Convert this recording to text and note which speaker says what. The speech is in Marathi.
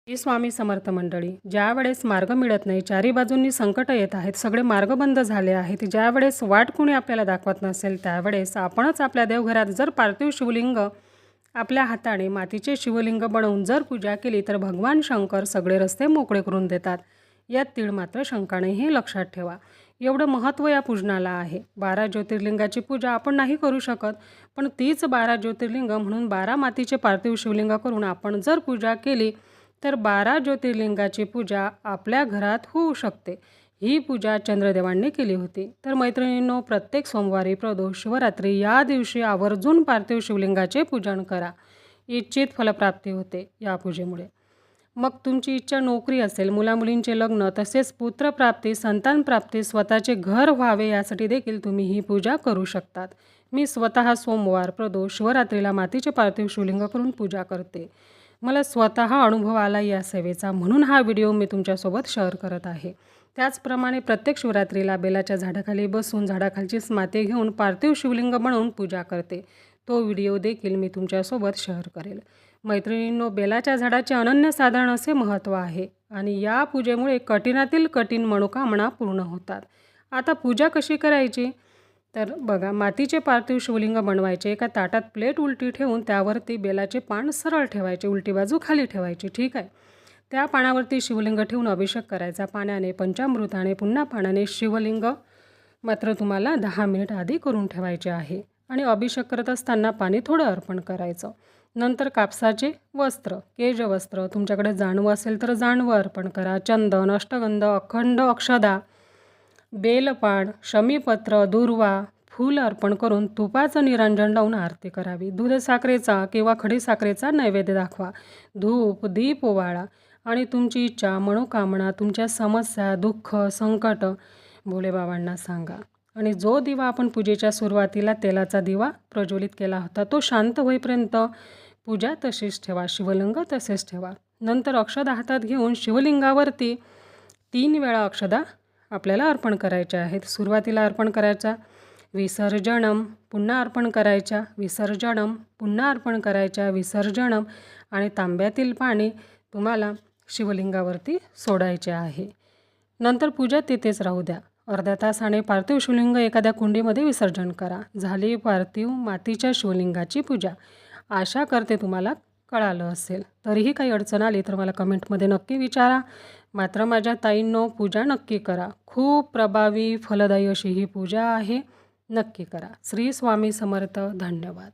Speaker 1: श्री स्वामी समर्थ मंडळी, ज्यावेळेस मार्ग मिळत नाही, चारी बाजूंनी संकट येत आहेत, सगळे मार्ग बंद झाले आहेत, ज्यावेळेस वाट कोणी आपल्याला दाखवत नसेल, त्यावेळेस आपणच आपल्या देवघरात जर पार्थिव शिवलिंग आपल्या हाताने मातीचे शिवलिंग बनवून जर पूजा केली तर भगवान शंकर सगळे रस्ते मोकळे करून देतात. यात तीळ मात्र शंका नाही, हे लक्षात ठेवा. एवढं महत्त्व या पूजनाला आहे. 12 ज्योतिर्लिंगाची पूजा आपण नाही करू शकत, पण तीच 12 ज्योतिर्लिंग म्हणून 12 मातीचे पार्थिव शिवलिंग करून आपण जर पूजा केली तर 12 ज्योतिर्लिंगाची पूजा आपल्या घरात होऊ शकते. ही पूजा चंद्रदेवांनी केली होती. तर मैत्रिणींनो, प्रत्येक सोमवारी, प्रदोष, शिवरात्री या दिवशी आवर्जून पार्थिव शिवलिंगाचे पूजन करा. इच्छित फलप्राप्ती होते या पूजेमुळे. मग तुमची इच्छा नोकरी असेल, मुलामुलींचे लग्न, तसेच पुत्रप्राप्ती, संतानप्राप्ती, स्वतःचे घर व्हावे यासाठी देखील तुम्ही ही पूजा करू शकतात. मी स्वतः सोमवार, प्रदोष, शिवरात्रीला मातीचे पार्थिव शिवलिंग करून पूजा करते. मला स्वतः अनुभव आला या सेवेचा, म्हणून हा व्हिडिओ मी तुमच्यासोबत शेअर करत आहे. त्याचप्रमाणे प्रत्येक शिवरात्रीला बेलाच्या झाडाखाली बसून झाडाखालचीच माती घेऊन पार्थिव शिवलिंग बनवून पूजा करते. तो व्हिडिओ देखील मी तुमच्यासोबत शेअर करेल. मैत्रिणींनो, बेलाच्या झाडाचे अनन्यसाधारण असे महत्त्व आहे आणि या पूजेमुळे कठीणातील कठीण मनोकामना पूर्ण होतात. आता पूजा कशी करायची तर बघा, मातीचे पार्थिव शिवलिंग बनवायचे. एका ताटात प्लेट उलटी ठेवून त्यावरती बेलाचे पान सरळ ठेवायचे, उलटी बाजू खाली ठेवायची. ठीक आहे. त्या पानावरती शिवलिंग ठेवून अभिषेक करायचा पाण्याने, पंचामृताने, पुन्हा पाण्याने. शिवलिंग मात्र तुम्हाला 10 मिनिट आधी करून ठेवायचे आहे आणि अभिषेक करत असताना पाणी थोडं अर्पण करायचं. नंतर कापसाचे वस्त्र, केशवस्त्र, तुमच्याकडे जाणवं असेल तर जाणवं अर्पण करा. चंदन, अष्टगंध, अखंड अक्षदा, बेलपान, शमीपत्र, दुर्वा, फूल अर्पण करून तुपाचं निरांजन लावून आरती करावी. दूध साखरेचा किंवा खडीसाखरेचा नैवेद्य दाखवा. धूप दीप ओवाळा आणि तुमची इच्छा, मनोकामना, तुमच्या समस्या, दुःख, संकट भोलेबाबांना सांगा. आणि जो दिवा आपण पूजेच्या सुरुवातीला तेलाचा दिवा प्रज्वलित केला होता तो शांत होईपर्यंत पूजा तशीच ठेवा, शिवलिंग तसेच ठेवा. नंतर अक्षदा हातात घेऊन शिवलिंगावरती 3 वेळा अक्षदा आपल्याला अर्पण करायच्या आहेत. सुरुवातीला अर्पण करायचा, विसर्जनम, पुन्हा अर्पण करायच्या, विसर्जनम, पुन्हा अर्पण करायच्या, विसर्जनम. आणि तांब्यातील पाणी तुम्हाला शिवलिंगावरती सोडायचे आहे. नंतर पूजा तिथेच राहू द्या. अर्ध्या तासाने पार्थिव शिवलिंग एखाद्या कुंडीमध्ये विसर्जन करा. झाली पार्थिव मातीच्या शिवलिंगाची पूजा. आशा करते तुम्हाला कळालं असेल. तरीही काही अडचण आली तर मला कमेंटमध्ये नक्की विचारा. मात्र माझ्या ताईंनो, पूजा नक्की करा. खूप प्रभावी फलदायी अशी ही पूजा आहे. नक्की करा. श्री स्वामी समर्थ. धन्यवाद.